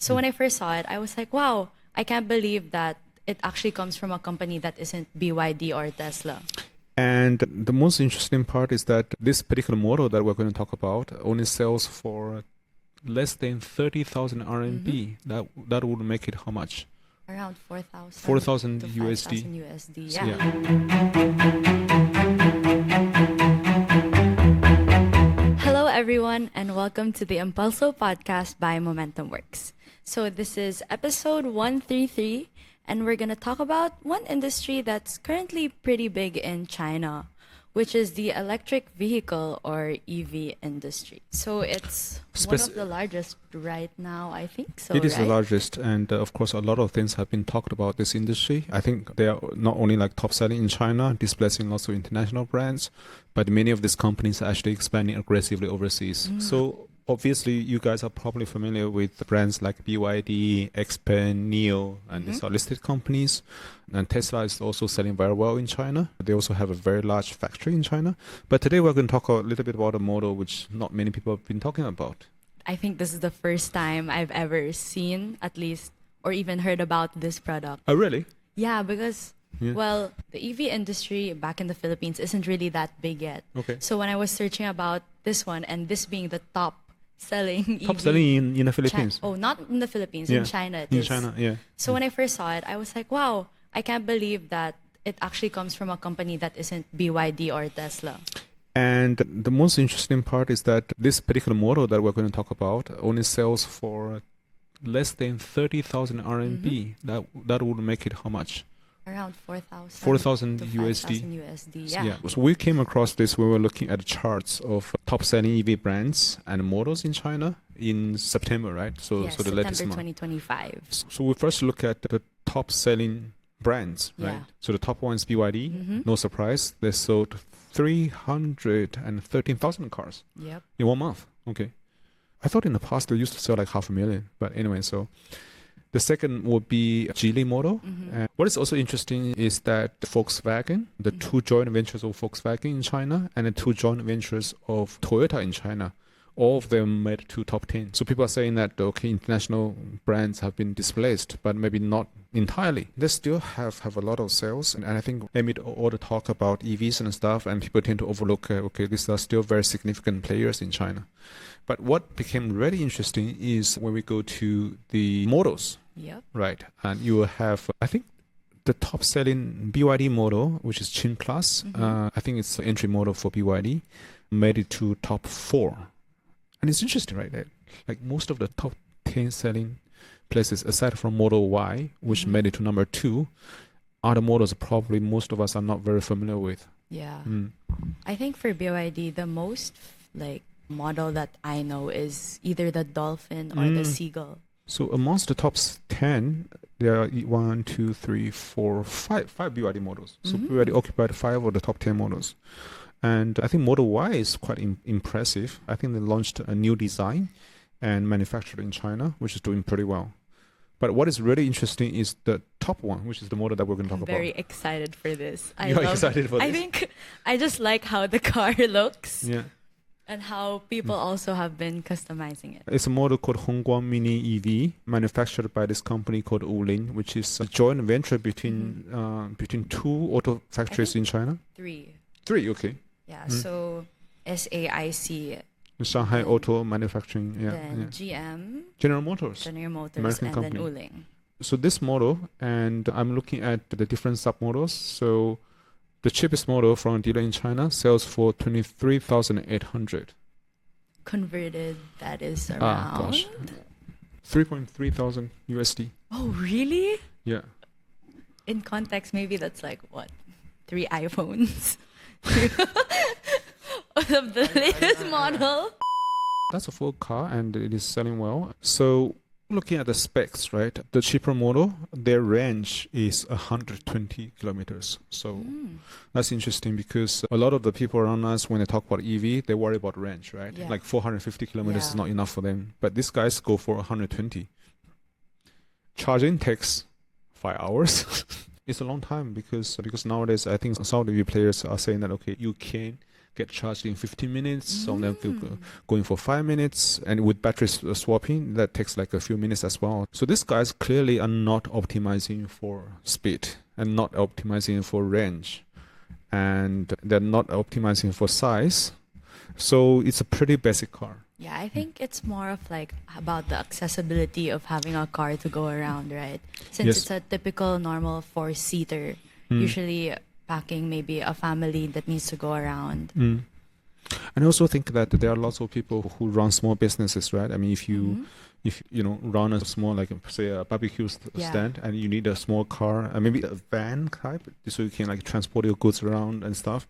So when I first saw it, I was like, wow, I can't believe that it actually comes from a company that isn't BYD or Tesla. And the most interesting part is that this particular model that we're going to talk about only sells for less than 30,000 RMB. That would make it how much? Around 4,000. 4,000 to USD. 5,000 USD. Yeah. Yeah. Hello, everyone, and welcome to the Impulso podcast by Momentum Works. So this is episode 133, and we're going to talk about one industry that's currently pretty big in China, which is the electric vehicle or EV industry. So it's one of the largest right now, I think. So It is right? the largest, and of course, a lot of things have been talked about this industry. I think they are not only like top selling in China, displacing lots of international brands, but many of these companies are actually expanding aggressively overseas. So obviously, you guys are probably familiar with brands like BYD, XPeng, NIO, and these are listed companies. And Tesla is also selling very well in China. They also have a very large factory in China. But today we're going to talk a little bit about a model which not many people have been talking about. I think this is the first time I've ever seen, at least, or even heard about this product. Oh, really? Yeah, because, Yeah. well, the EV industry back in the Philippines isn't really that big yet. Okay. So when I was searching about this one, and this being the top selling Top EV, selling in the Philippines. Oh, not in the Philippines, Yeah. in China it In is. China, yeah. So when I first saw it, I was like, wow, I can't believe that it actually comes from a company that isn't BYD or Tesla. And the most interesting part is that this particular model that we're going to talk about only sells for less than 30,000 RMB. That would make it how much? Around 4,000. 4,000 to USD. 5,000 USD. Yeah. So we came across this. We were looking at the charts of top selling EV brands and models in China in September, right? So, Yes, so the latest September month. 2025. So we first look at the top selling brands, right? Yeah. So the top one is BYD. No surprise. They sold 313,000 cars Yep. in 1 month. Okay. I thought in the past they used to sell like 500,000. But anyway, so the second would be Geely model. And what is also interesting is that Volkswagen, the two joint ventures of Volkswagen in China and the two joint ventures of Toyota in China, all of them made to top 10. So people are saying that, okay, international brands have been displaced, but maybe not entirely. They still have a lot of sales. And I think amid all the talk about EVs and stuff, and people tend to overlook, okay, these are still very significant players in China. But what became really interesting is when we go to the models, Yep. right? And you will have, I think, the top selling BYD model, which is Chin Plus. I think it's the entry model for BYD, made it to top 4. And it's interesting, right? That like most of the top 10 selling places, aside from Model Y, which made it to number 2, are the models probably most of us are not very familiar with. Yeah. I think for BYD, the most like model that I know is either the Dolphin or the Seagull. So amongst the top 10, there are 1, 2, 3, 4, 5 BYD models. So BYD occupied 5 of the top 10 models. And I think Model Y is quite impressive. I think they launched a new design and manufactured in China, which is doing pretty well. But what is really interesting is the top one, which is the model that we're going to talk about. Very excited for this. You're excited for this? I think I just like how the car looks Yeah. and how people also have been customizing it. It's a model called Hongguang Mini EV, manufactured by this company called Wuling, which is a joint venture between two auto factories in China. 3. 3, okay. Yeah, so SAIC, Shanghai Auto Manufacturing, then GM, General Motors. General Motors, American and company. then Wuling. So this model, and I'm looking at the different sub-models. So the cheapest model from a dealer in China sells for 23,800. Converted, that is around... 3.3 thousand USD. Oh, really? Yeah. In context, maybe that's like, what, 3 iPhones? Of the latest model. That's a full car and it is selling well. So looking at the specs, right? The cheaper model, their range is 120 kilometers. So that's interesting because a lot of the people around us, when they talk about EV, they worry about range, right? Yeah. Like 450 kilometers is not enough for them. But these guys go for 120. Charging takes 5 hours. It's a long time because nowadays I think some of the EV players are saying that, okay, you can get charged in 15 minutes. Some of them going for 5 minutes. And with battery swapping, that takes like a few minutes as well. So these guys clearly are not optimizing for speed and not optimizing for range. And they're not optimizing for size. So it's a pretty basic car. Yeah, I think it's more of like about the accessibility of having a car to go around, right? Since it's a typical normal 4-seater, usually packing maybe a family that needs to go around. And I also think that there are lots of people who run small businesses, right? I mean, if you run a small, like say a barbecue stand, and you need a small car, maybe a van type, so you can like transport your goods around and stuff.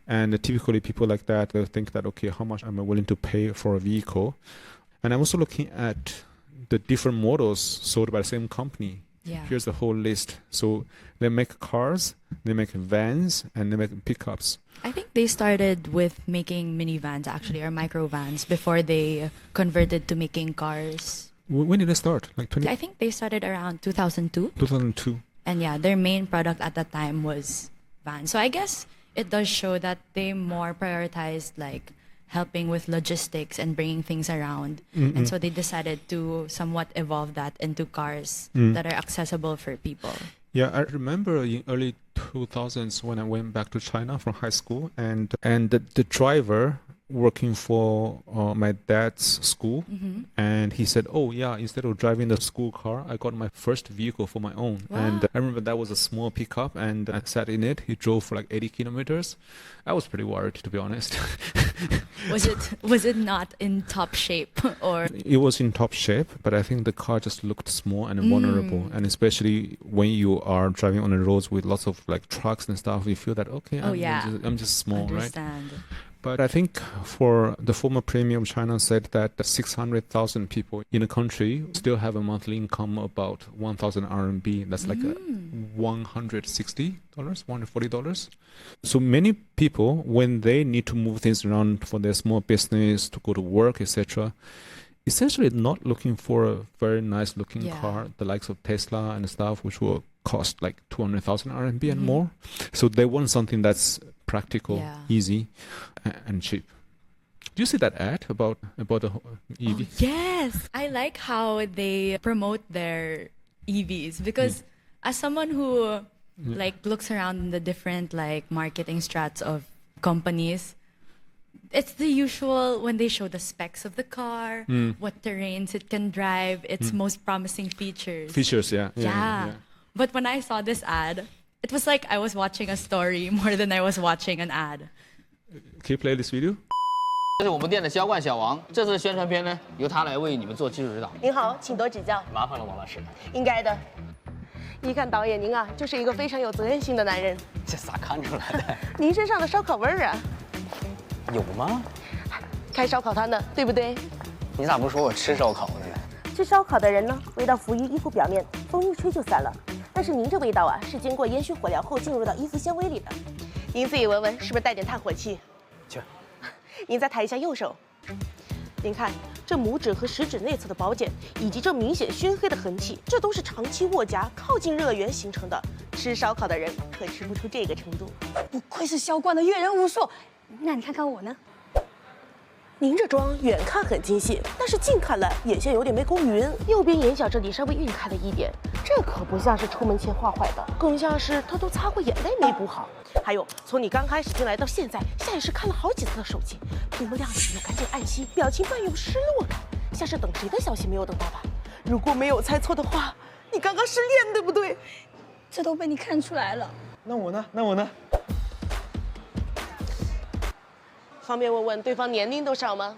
And typically people like that, they'll think that, okay, how much am I willing to pay for a vehicle? And I'm also looking at the different models sold by the same company. Yeah. Here's the whole list. So they make cars, they make vans, and they make pickups. I think they started with making minivans actually, or microvans, before they converted to making cars. When did they start? Like I think they started around 2002. 2002. And yeah, their main product at that time was vans. So I guess it does show that they more prioritized like helping with logistics and bringing things around. And so they decided to somewhat evolve that into cars that are accessible for people. Yeah, I remember in early 2000s when I went back to China from high school, and the driver working for my dad's school, and he said, oh yeah, instead of driving the school car, I got my first vehicle for my own. Wow. And I remember that was a small pickup, and I sat in it. He drove for like 80 kilometers. I was pretty worried, to be honest. Was it not in top shape? Or it was in top shape, but I think the car just looked small and vulnerable, and especially when you are driving on the roads with lots of like trucks and stuff, you feel that, okay, I'm just small, Understand. right? But I think for the former premier of China said that 600,000 people in the country still have a monthly income about 1,000 RMB. That's like $160, $140. So many people, when they need to move things around for their small business, to go to work, etc., essentially not looking for a very nice looking car, the likes of Tesla and stuff, which will cost like 200,000 RMB and more. So they want something that's practical, easy, and cheap. Do you see that ad about the EV? Oh, yes, I like how they promote their EVs because as someone who like looks around in the different like marketing strats of companies, it's the usual when they show the specs of the car, what terrains it can drive, its most promising features. Features, yeah. But when I saw this ad, it was like I was watching a story more than I was watching an ad. Can you play this video? 这是我们店的销冠小王，这次宣传片呢，由他来为你们做技术指导。您好，请多指教。麻烦了，王老师。应该的。一看导演您啊，就是一个非常有责任心的男人。这咋看出来的？您身上的烧烤味儿啊。有吗？开烧烤摊的，对不对？你咋不说我吃烧烤的呢？吃烧烤的人呢，味道浮于衣服表面，风一吹就散了。但是您这味道啊，是经过烟熏火燎后进入到衣服纤维里的。您自己闻闻，是不是带点炭火气？去。您再抬一下右手，您看这拇指和食指内侧的薄茧，以及这明显熏黑的痕迹，这都是长期握夹、靠近热源形成的。吃烧烤的人可吃不出这个程度。不愧是销冠的阅人无数。那你看看我呢？您这妆远看很精细，但是近看来眼线有点没勾匀，右边眼角这里稍微晕开了一点，这可不像是出门前画坏的，更像是偷偷擦过眼泪没补好。还有，从你刚开始进来到现在，下意识看了好几次的手机，屏幕亮时又赶紧按熄，表情伴有失落感，像是等谁的消息没有等到吧？如果没有猜错的话，你刚刚失恋对不对？这都被你看出来了。那我呢？那我呢？方便问问对方年龄多少吗？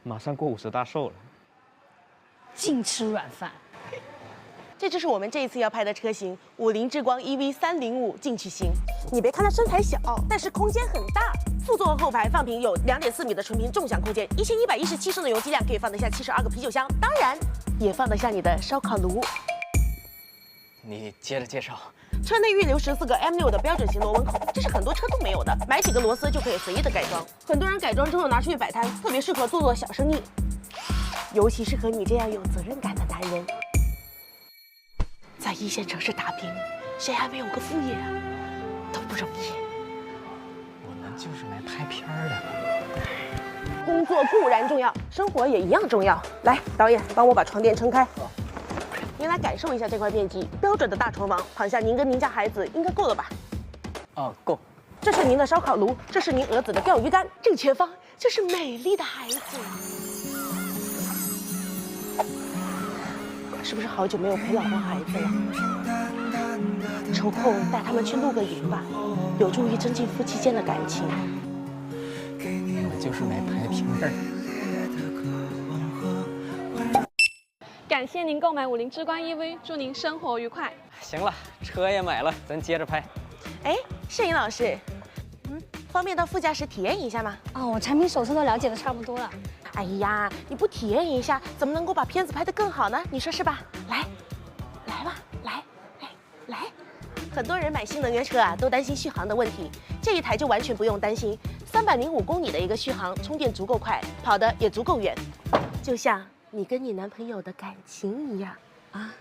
马上过50大寿了。净吃软饭。这就是我们这一次要拍的车型，50之光 EV305进取型。你别看它身材小，但是空间很大。副座后排放平有2.4米的纯平重享空间，1117升的容积量可以放得下72个啤酒箱，当然也放得下你的烧烤炉。你接着介绍。车内预留14个 M6的标准型螺纹孔，这是很多车都没有的，买几个螺丝就可以随意的改装。很多人改装之后拿出去摆摊，特别适合做小生意，尤其适合你这样有责任感的男人。在一线城市打拼，谁还没有个副业啊？都不容易。我能就是来拍片儿的。工作固然重要，生活也一样重要。来，导演，帮我把床垫撑开。您来感受一下这块面积，标准的大床房，躺下您跟您家孩子应该够了吧？哦，够。这是您的烧烤炉，这是您儿子的钓鱼竿，正前方就是美丽的孩子。是不是好久没有陪老婆孩子了？抽空带他们去露个营吧，有助于增进夫妻间的感情。我就是来拍片儿。感谢您购买50之光 EV， 祝您生活愉快。行了，车也买了，咱接着拍。哎，摄影老师，方便到副驾驶体验一下吗？哦，我产品手册都了解的差不多了。哎呀，你不体验一下，怎么能够把片子拍得更好呢？你说是吧？来，来吧，来，哎，来。很多人买新能源车啊，都担心续航的问题，这一台就完全不用担心，305公里的一个续航，充电足够快，跑得也足够远，就像你跟你男朋友的感情一样啊。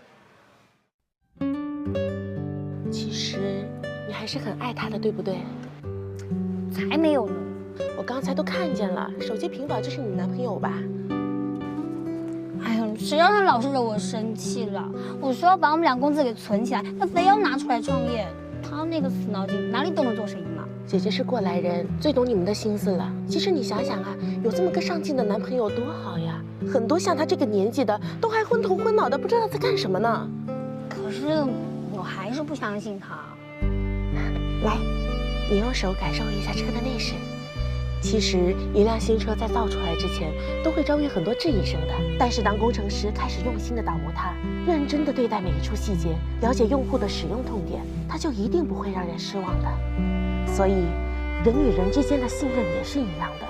其实你还是很爱他的，对不对？才没有呢。我刚才都看见了，手机屏保这是你男朋友吧？哎呀，谁让他老是惹我生气了？我说要把我们俩工资给存起来，他非要拿出来创业。他那个死脑筋，哪里懂得做生意嘛？姐姐是过来人，最懂你们的心思了。其实你想想啊，有这么个上进的男朋友多好呀！很多像他这个年纪的，都还昏头昏脑的，不知道在干什么呢。可是我还是不相信他。来，你用手感受一下车的内饰。其实，一辆新车在造出来之前，都会遭遇很多质疑声的。但是，当工程师开始用心的打磨它，认真的对待每一处细节，了解用户的使用痛点，它就一定不会让人失望的。所以，人与人之间的信任也是一样的。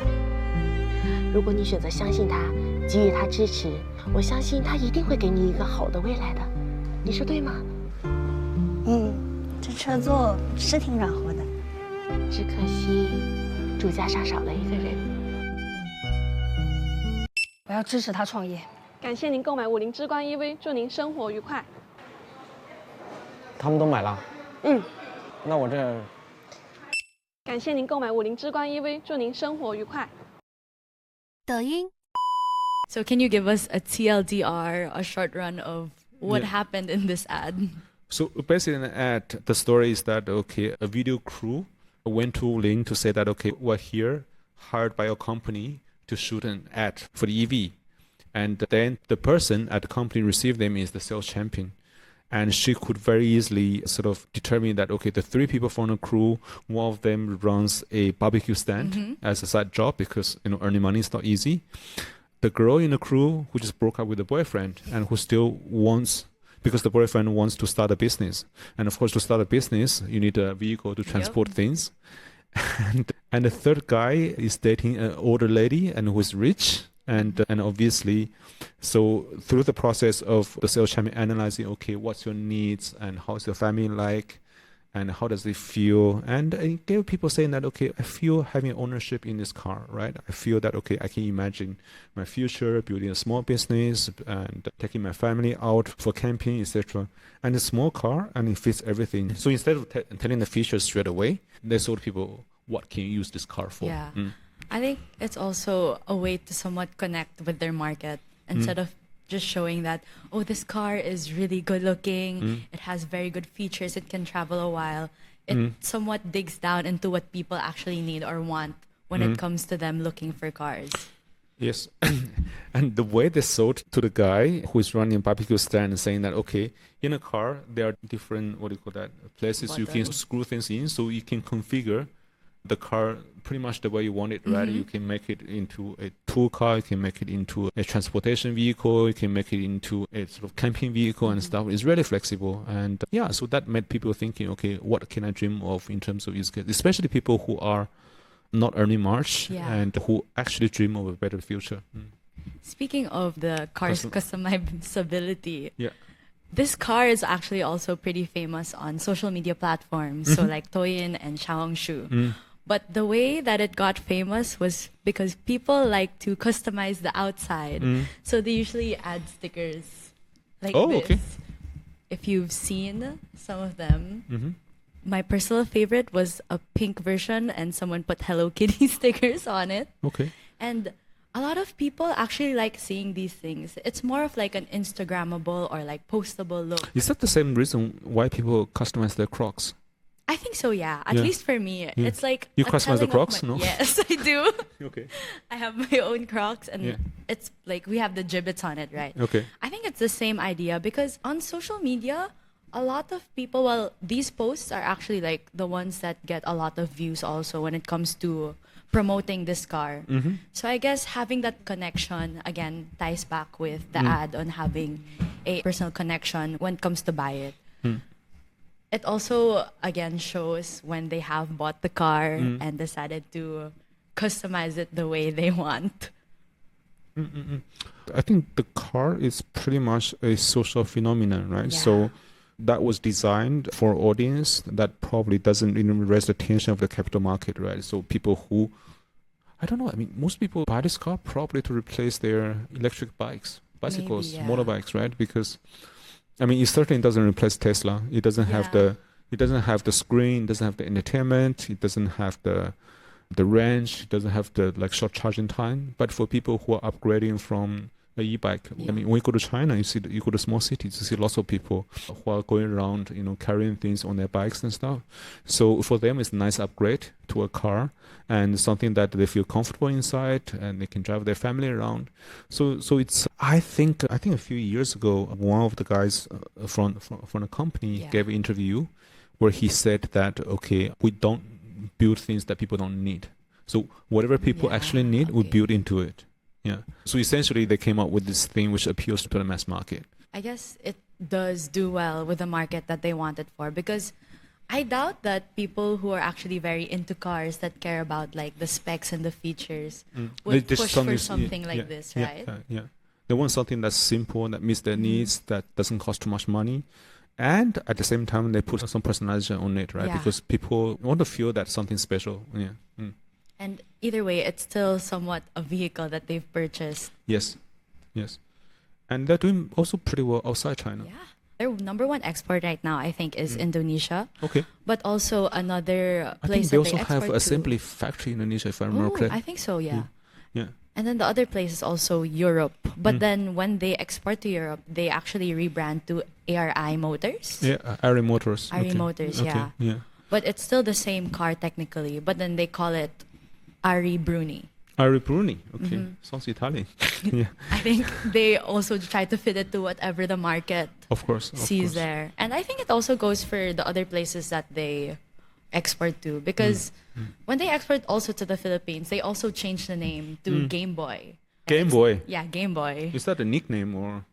如果你选择相信他，给予他支持，我相信他一定会给你一个好的未来的。你说对吗？这车座是挺软和的，只可惜主驾上少了一个人。我要支持他创业。感谢您购买50之光 EV， 祝您生活愉快。他们都买了。那我这。感谢您购买50之光 EV， 祝您生活愉快。抖音。So can you give us a TLDR, a short run of what happened in this ad? So basically in the ad, the story is that, okay, a video crew went to Wuling to say that, okay, we're here, hired by your company to shoot an ad for the EV. And then the person at the company received them is the sales champion. And she could very easily sort of determine that, okay, the 3 people from the crew, one of them runs a barbecue stand as a side job because, earning money is not easy. The girl in the crew who just broke up with the boyfriend and who still wants, because the boyfriend wants to start a business. And of course, to start a business, you need a vehicle to transport things. And the third guy is dating an older lady and who is rich. And obviously, so through the process of the sales champion analyzing, okay, what's your needs and how's your family like and how does it feel? And it gave people saying that, okay, I feel having ownership in this car, right? I feel that, okay, I can imagine my future, building a small business and taking my family out for camping, etc. And a small car, and it fits everything. So instead of telling the features straight away, they told people, what can you use this car for? Yeah. I think it's also a way to somewhat connect with their market instead of just showing that, oh, this car is really good looking, it has very good features, it can travel a while. It somewhat digs down into what people actually need or want when it comes to them looking for cars. Yes. And the way they sold to the guy who is running a barbecue stand and saying that, okay, in a car, there are different, places you can screw things in so you can configure the car pretty much the way you want it, right? You can make it into a tool car, you can make it into a transportation vehicle, you can make it into a sort of camping vehicle and stuff. It's really flexible. And so that made people thinking, okay, what can I dream of in terms of use case? Especially people who are not earning much and who actually dream of a better future. Speaking of the car's customizability, yeah. This car is actually also pretty famous on social media platforms, so like Douyin and Xiaohongshu. But the way that it got famous was because people like to customize the outside. So they usually add stickers like this. Okay. If you've seen some of them, my personal favorite was a pink version, and someone put Hello Kitty stickers on it. Okay. And a lot of people actually like seeing these things. It's more of like an Instagrammable or like postable look. Is that the same reason why people customize their Crocs? I think so, yeah. At Yeah. least for me. It's like You a customize the telling of Crocs, my- no? Yes, I do. Okay. I have my own Crocs, and Yeah. it's like we have the gibbets on it, right? Okay. I think it's the same idea because on social media, a lot of people, well, these posts are actually like the ones that get a lot of views also when it comes to promoting this car. Mm-hmm. So I guess having that connection again ties back with the ad on having a personal connection when it comes to buy it. It also again shows when they have bought the car and decided to customize it the way they want. I think the car is pretty much a social phenomenon, right? Yeah. So that was designed for an audience that probably doesn't even raise the attention of the capital market, right? So people who, I don't know, I mean, most people buy this car probably to replace their electric bicycles, yeah. motorbikes, right? Because, I mean, it certainly doesn't replace Tesla. It doesn't have it doesn't have the screen, it doesn't have the entertainment, it doesn't have the range, it doesn't have the like short charging time. But for people who are upgrading from a e-bike, I mean, when you go to China, you go to small cities, you see lots of people who are going around, carrying things on their bikes and stuff. So for them, it's a nice upgrade to a car and something that they feel comfortable inside and they can drive their family around. So it's, I think a few years ago, one of the guys from a company gave an interview where he said that, okay, we don't build things that people don't need. So whatever people actually need, we build into it. Yeah. So essentially, they came up with this thing which appeals to the mass market. I guess it does do well with the market that they want it for, because I doubt that people who are actually very into cars that care about like the specs and the features would They just push for suddenly- something like this, right? Yeah. They want something that's simple, that meets their needs, that doesn't cost too much money. And at the same time, they put some personalization on it, right? Yeah. Because people want to feel that something special. Yeah. And either way, it's still somewhat a vehicle that they've purchased. Yes. And they're doing also pretty well outside China. Yeah. Their number one export right now, I think, is Indonesia. Okay. But also another I place think they that also export have to. assembly factory in Indonesia, if I remember Oh, correctly. I think so, yeah. Yeah. And then the other place is also Europe. But then when they export to Europe, they actually rebrand to ARI Motors. Yeah, Ari Motors. Ari Motors, Okay. yeah. But it's still the same car technically. But then they call it Ari Bruni. Ari Bruni. Okay. Sounds Italian. Yeah. I think they also try to fit it to whatever the market Of course. sees there. And I think it also goes for the other places that they export to, because when they export also to the Philippines, they also change the name to Game Boy. Game Boy. Yeah, Game Boy. Is that a nickname or?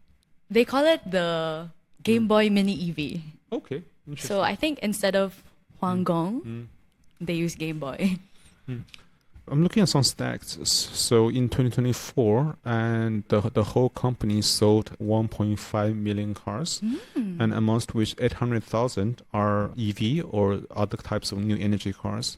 They call it the Game Boy Mini EV. Okay. Interesting. So I think instead of Huanggong, they use Game Boy. I'm looking at some stats. So in 2024, and the whole company sold 1.5 million cars, and amongst which 800,000 are EV or other types of new energy cars.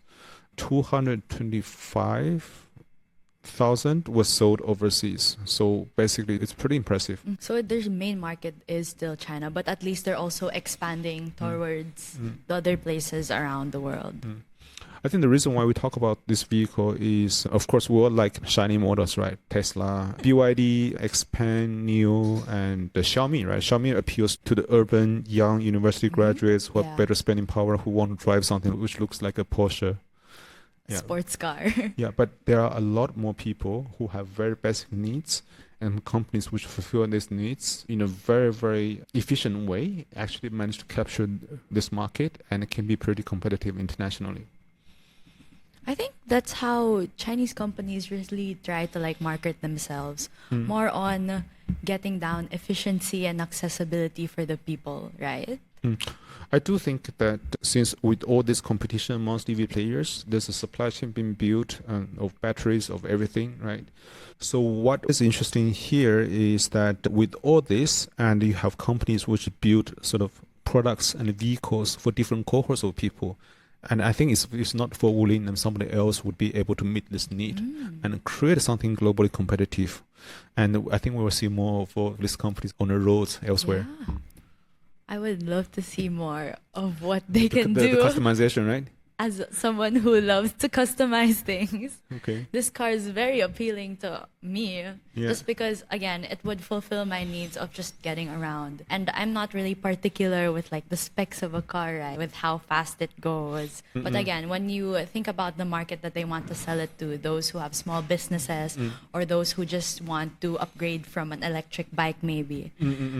225,000 was sold overseas. So basically, it's pretty impressive. So their main market is still China, but at least they're also expanding towards the other places around the world. I think the reason why we talk about this vehicle is, of course, we all like shiny models, right? Tesla, BYD, XPeng, NIO, and the Xiaomi, right? Xiaomi appeals to the urban, young university graduates who have better spending power, who want to drive something which looks like a Porsche. Yeah. Sports car. Yeah, but there are a lot more people who have very basic needs, and companies which fulfill these needs in a very, very efficient way actually manage to capture this market, and it can be pretty competitive internationally. I think that's how Chinese companies really try to like market themselves, more on getting down efficiency and accessibility for the people, right? I do think that since with all this competition amongst EV players, there's a supply chain being built of batteries, of everything, right? So what is interesting here is that with all this, and you have companies which build sort of products and vehicles for different cohorts of people. And I think it's not for Wuling and somebody else would be able to meet this need and create something globally competitive. And I think we will see more of these companies on the roads elsewhere. Yeah. I would love to see more of what they The, can the, do the customization, right? as someone who loves to customize things. Okay. This car is very appealing to me Yeah. just because, again, it would fulfill my needs of just getting around. And I'm not really particular with like the specs of a car, right? With how fast it goes. But again, when you think about the market that they want to sell it to, those who have small businesses or those who just want to upgrade from an electric bike maybe,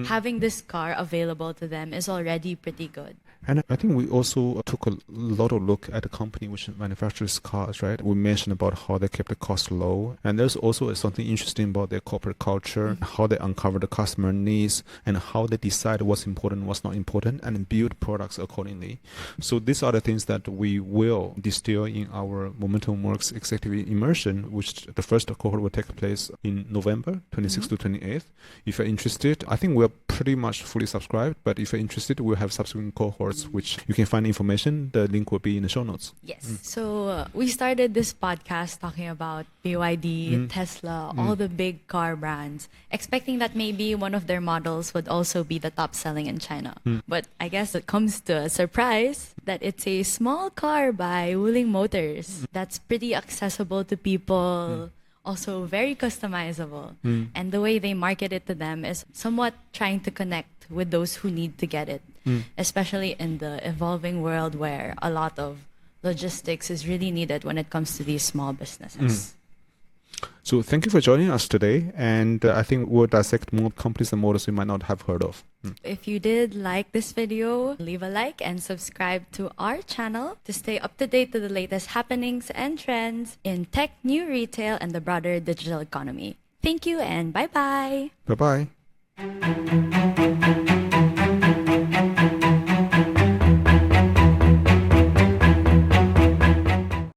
having this car available to them is already pretty good. And I think we also took a lot of look at the company which manufactures cars, right? We mentioned about how they kept the cost low. And there's also something interesting about their corporate culture, how they uncover the customer needs, and how they decide what's important, what's not important, and build products accordingly. So these are the things that we will distill in our Momentum Works Executive Immersion, which the first cohort will take place in November 26th to 28th. If you're interested, I think we're pretty much fully subscribed, but if you're interested, we'll have subsequent cohorts which you can find information. The link will be in the show notes. Yes. So we started this podcast talking about BYD, Tesla, all the big car brands, expecting that maybe one of their models would also be the top selling in China. But I guess it comes to a surprise that it's a small car by Wuling Motors that's pretty accessible to people. Also very customizable. And the way they market it to them is somewhat trying to connect with those who need to get it, especially in the evolving world where a lot of logistics is really needed when it comes to these small businesses. So thank you for joining us today. And I think we'll dissect more companies and models you might not have heard of. If you did like this video, leave a like and subscribe to our channel to stay up to date to the latest happenings and trends in tech, new retail, and the broader digital economy. Thank you and bye-bye. Bye-bye.